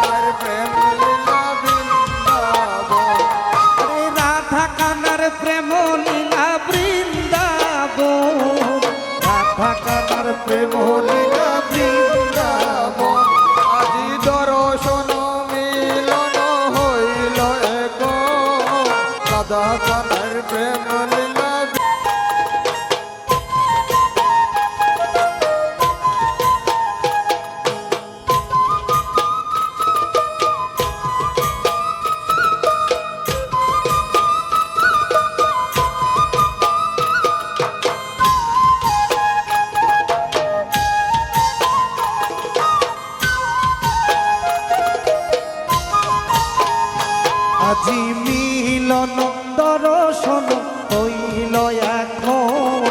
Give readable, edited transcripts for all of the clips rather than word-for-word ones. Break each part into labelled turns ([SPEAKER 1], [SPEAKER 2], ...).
[SPEAKER 1] কানার প্রেম লীলা বৃন্দাবন।
[SPEAKER 2] আরে রাধা কানার প্রেম লীলা বৃন্দাবন, রাধা কানার প্রেম লীলা
[SPEAKER 1] বৃন্দাবন আজি দর্শন মিলন হইল এক রাধা কানার প্রেম লীলা।
[SPEAKER 2] আজি মিলন দর্শন হইল এখন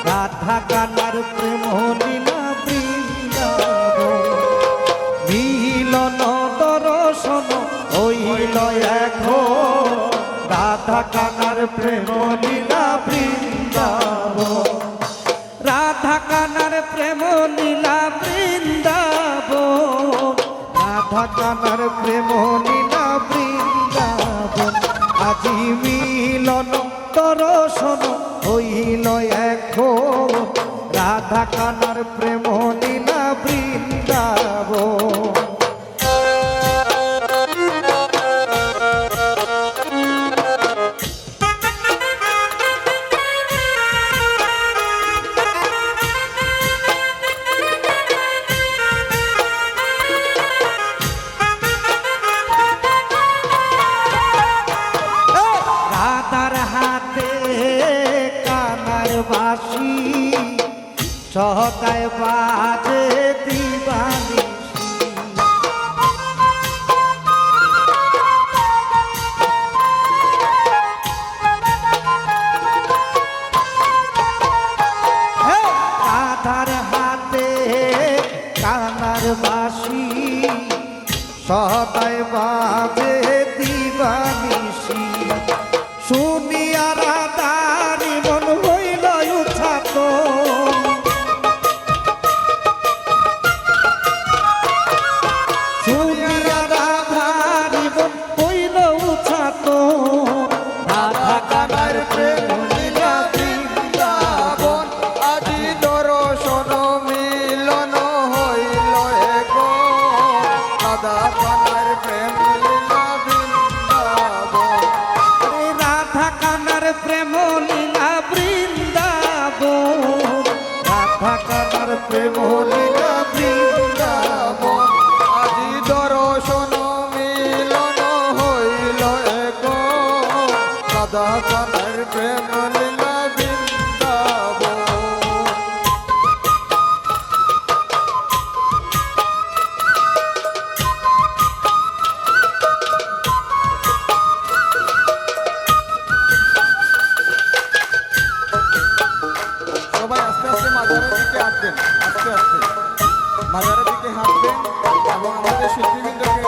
[SPEAKER 2] রাধা কানার প্রেম লীলা বৃন্দাবন। মিলন দর্শন হইল এখন রাধা কানার প্রেম লীলা বৃন্দাবন। রাধা কানার প্রেম লীলা বৃন্দাবন, রাধা কানার প্রেম লীলা বৃন্দাবন। আজি মিলন দর্শন হইল এখন রাধা কানার প্রেম লীলা বৃন্দাবন। রাধার হাতে কানার বাঁশি সহকায় বাজে দিবানিশি। রাধার হাতে কানার বাঁশি সহকায় বাজে দিবানিশি। শুনিয়া রাধার মন হইল উচ্ছ্বাস, শুনিয়া রাধার মন হইল উচ্ছ্বাস। রাধা কানার প্রেম লীলা
[SPEAKER 1] বৃন্দাবন আজি দর্শন মিলন হইল এক রাধা কানার প্রেম লীলা বৃন্দাবন।
[SPEAKER 2] আরে রাধা কানার প্রেম লীলা বৃন্দাবন, রাধা কানার প্রেম লীলা
[SPEAKER 1] বৃন্দাবন আজি দর্শন মিলন হইল এক রাধা কানার প্রেম লীলা বৃন্দাবন। সবাই আস্তে আস্তে মাজারের দিকে হাঁটবেন, আস্তে আস্তে মাজারের দিকে হাঁটবেন এবং আমাদের শিল্পীবৃন্দকে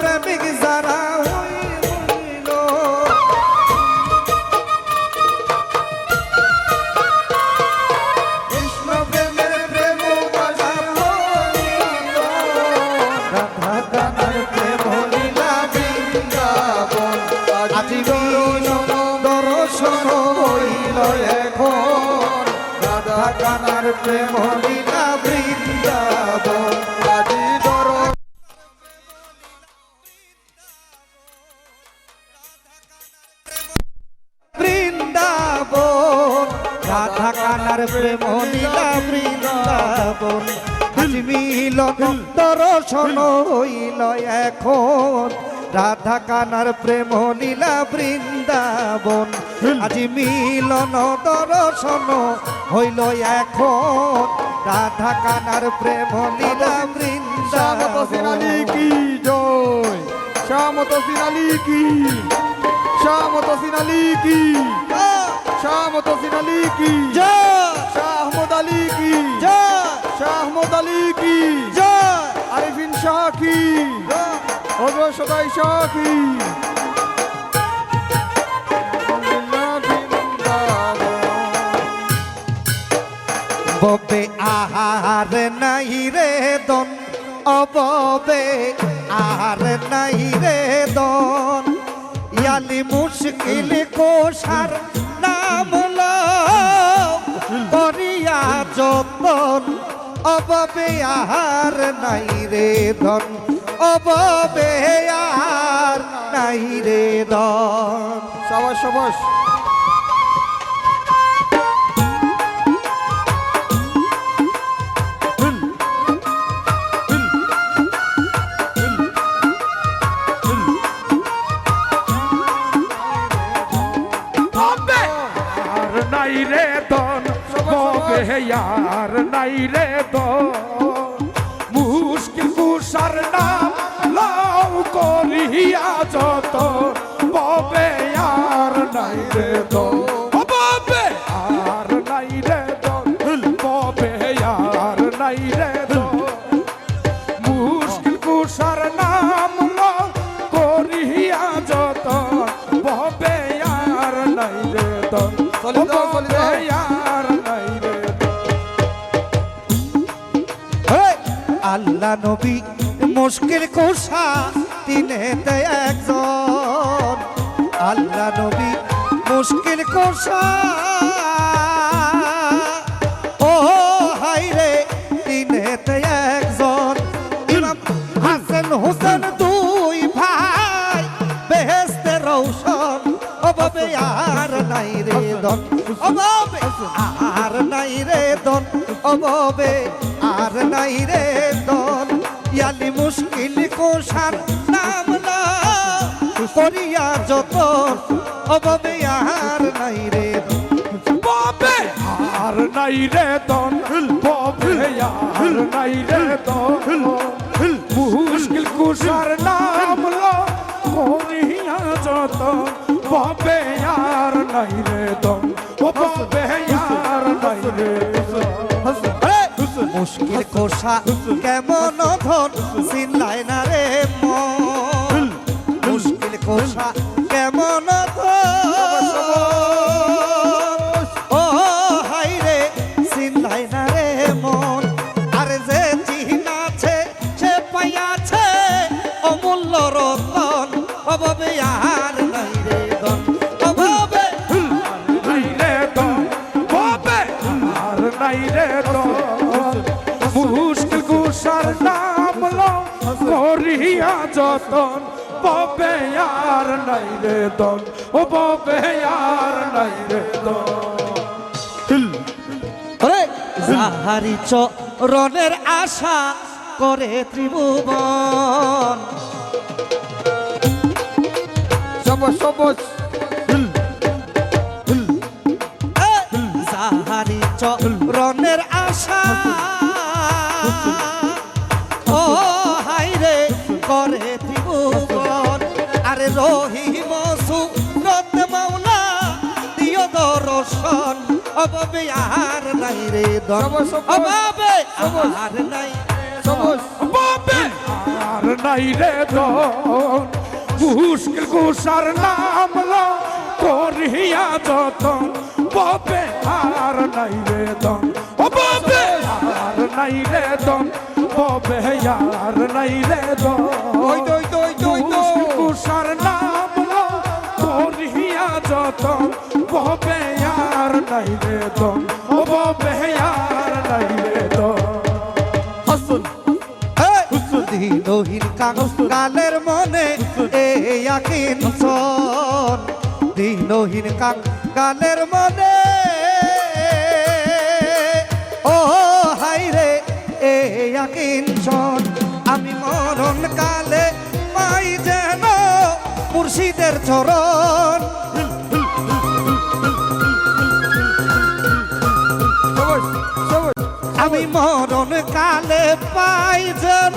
[SPEAKER 2] প্রেমিক যারা হইল
[SPEAKER 1] কৃষ্ণ প্রেমের প্রেম বাজার হইল রাধা কানার প্রেম লীলা বৃন্দাবন আজি দর্শন হইল এখন রাধা কানার প্রেম লীলা বৃন্দাবন আজি
[SPEAKER 2] বৃন্দাবন রাধা কানার প্রেম লীলা বৃন্দাবন আজ মিলন দর্শন হইল এখন রাধা কানার প্রেম লীলা বৃন্দাবন আজ মিলন দর্শন হইল এখন রাধা কানার প্রেম লীলা
[SPEAKER 1] শ্যামত সিনালি
[SPEAKER 2] বৃন্দাবন
[SPEAKER 1] কি জয় শ্যামত সিনালি কি শ্যামত সিনালি কি শ্যামত সিনালি কি
[SPEAKER 2] জয়
[SPEAKER 1] শাহ আহমদ আলী কি
[SPEAKER 2] জয়
[SPEAKER 1] শাহ আহমদ আলী কি
[SPEAKER 2] জয়
[SPEAKER 1] আরিফিন শাহ কি হযরত সদাই শাহ কি
[SPEAKER 2] ববে আহার নাই রে দন অববে আহার নাই রে দন ইয়ালি মুশকিল কোষার নাম করিয়া যতন অববে আহার নাই রে দন অববে আহার নাই রে দন
[SPEAKER 1] সাবাস সাবাস
[SPEAKER 3] আর নাই রে দন ববে আর নাই রে দন মুশকিল কুসার নাম লাউ করিয়া যত ববে আর নাই রে দন ববে আর নাই রে দন ববে আর নাই রে দন মুশকিল কুসার নাম লাউ করিয়া যত ববে আর নাই রে দন
[SPEAKER 1] চলে যাও, চলে যাও।
[SPEAKER 3] আর নাই রে
[SPEAKER 2] আল্লাহ নবী মুশকিল কোষা তিনেতে একজন আল্লাহ নবী মুশকিল কোষা ও হাই রে তিনেতে একজন ইমাম হাসান হোসেন দুই ভাই বেহেশতে রৌশন অভাবে আর নাই রে দন অভাবে আর নাই রে দন অভাবে আর নাই রে দন ইয়ালি মুশকিল কোষার নাম না করিয়া যত অভাবে আর নাই রে
[SPEAKER 3] ববে আর নাই রে দন ববে আর নাই রে দন মুশকিল কুসার নাম লো করিয়া যত ববে আর নাই রে দন ববে আর নাই রে
[SPEAKER 2] মুশকিল কোষা কেমন ধন চিনলাই না রে মন মুশকিল কোষা কেমন ধন ও হাই রে চিনলাই না রে মন আরে যে চিনাছে সে পাইয়াছে অমূল্য রতন অভাবে আর নাই রে দন অভাবে
[SPEAKER 3] নাই রে দন ববে আর নাই রে দন মুশকিল কুসার নাম লো করিয়া যতন ববে আর নাই রে দন ও ববে আর নাই রে দন
[SPEAKER 2] যাহারি চরণের আশা করে ত্রিভুবন
[SPEAKER 1] সাবাস সাবাস
[SPEAKER 2] যাহারি চরণের আশা ও হাই রে করে ত্রিভুবন আরে রহিম সুরত মাওলা দিও দর্শন অভাবে আর নাই রে দন
[SPEAKER 1] সবাস, সবাস,
[SPEAKER 2] অভাবে
[SPEAKER 1] সবাস।
[SPEAKER 2] আর নাই
[SPEAKER 1] সাবাস
[SPEAKER 3] ববে আর নাই রে দন মুশকিল কুসার নাম লো করিয়া যতন ববে আর নাই রে দন ও ববে আর নাই রে দন ববে আর নাই রে দন
[SPEAKER 1] ওই তো ওই তো ওই তো ওই তো
[SPEAKER 3] মুশকিল কুসার নাম লো করিয়া যতন ববে আর নাই রে দন ও ববে আর নাই রে দন
[SPEAKER 1] হাসুন
[SPEAKER 2] দিনহীন কাঙ্গালের মনে এই আকিন সন দিনহীন কাঙ্গালের মনে ও হাইরে এই আকিন সন আমি মরণ কালে পাই যেন মুর্শিদের চরণ
[SPEAKER 1] সবুজ সবুজ
[SPEAKER 2] আমি মরণ কালে পাই যেন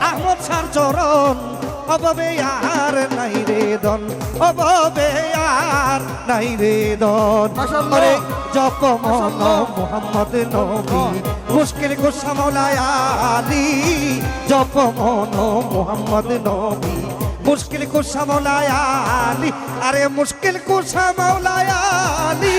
[SPEAKER 2] আমার সার চরণ অভাবে আর নাই রে দন অভাবে আর নাই রে দন
[SPEAKER 1] মাশাআল্লাহ।
[SPEAKER 2] আরে জপ মন মোহাম্মদ নবী মুশকিল কুশা মৌলায় আলী জপ মন মোহাম্মদ নবী মুশকিল কুশা মৌলায় আলী আরে মুশকিল কুশা মৌলায় আলী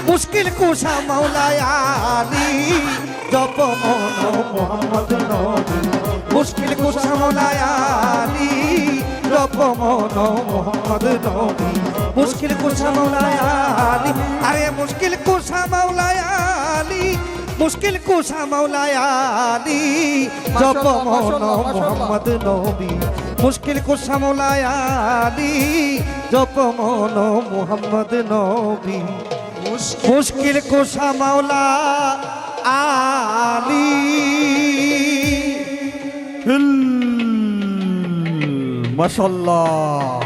[SPEAKER 2] মুশকিল কুশা মৌলায় আলী জপ মন মোহাম্মদ নবী মুশকিল কুশা মৌলায় আলী জপ মন মোহাম্মদ নবী মুশকিল কুশা মৌলায় আলী আরে মুশকিল কুশা মৌলায় আলী মুশকিল কুশা মৌলায় আলী জপ মন মোহাম্মদ নবী মুশকিল কুশা মৌলায় আলী জপ মন মোহাম্মদ নবী মুশকিল কুশা মৌলা আলী
[SPEAKER 1] মাশাআল্লাহ